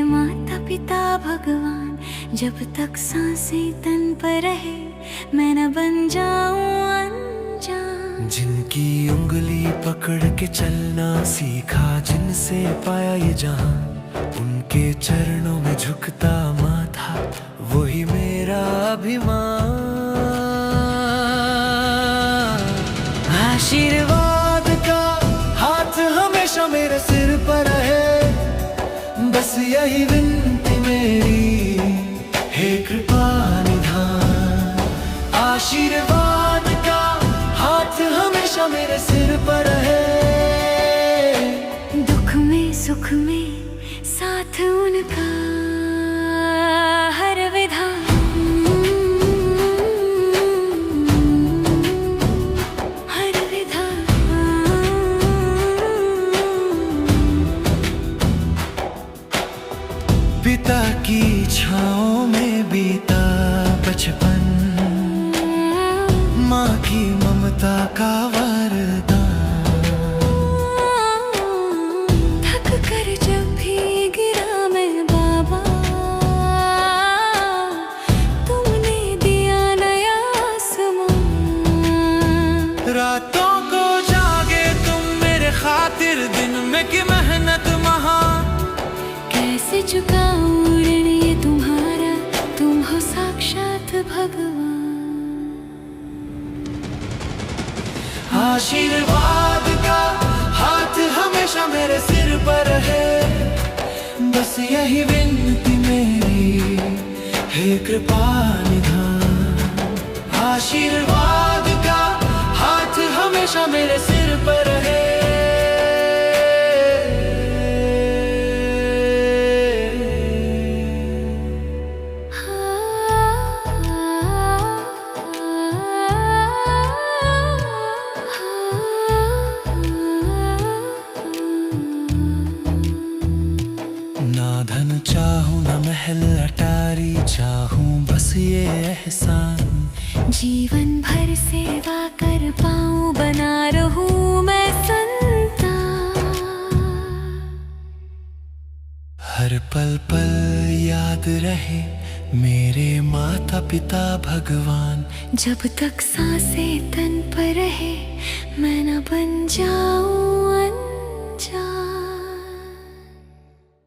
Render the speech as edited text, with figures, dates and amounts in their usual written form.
माता पिता भगवान, जब तक सांसें तन पर रहे मैं न बन जाऊं अनजान। जिनकी उंगली पकड़ के चलना सीखा, जिनसे पाया ये जहां, उनके चरणों में झुकता माथा, वही मेरा अभिमान। आशीर्वाद का हाथ हमेशा मेरे सिर पर रहे, बस यही विनती मेरी, हे कृपा निधान। आशीर्वाद का हाथ हमेशा मेरे सिर पर रहे, दुख में सुख में साथ उनका हर विधान। हर विधान। पिता की छाँव में बीता बचपन, माँ की ममता का वरदान। थक कर जब भी गिरा मैं बाबा, तुमने दिया नया आसमान। रातों को जागे तुम मेरे खातिर, दिन में की मेहनत महान। कैसे चुकाऊं ऋण ये तुम्हारा, तुम हो साक्षात भगवान। आशीर्वाद का हाथ हमेशा मेरे सिर पर रहे, बस यही विनती मेरी, हे कृपा निधान। आशीर्वाद का हाथ हमेशा मेरे सिर पर रहे। ना धन चाहूं ना महल अटारी चाहूं, बस ये एहसान, जीवन भर सेवा कर पाऊं, बना रहूं मैं संतान। हर पल पल याद रहे मेरे माता पिता भगवान, जब तक सांसें तन पर रहे मैं न बन जाऊं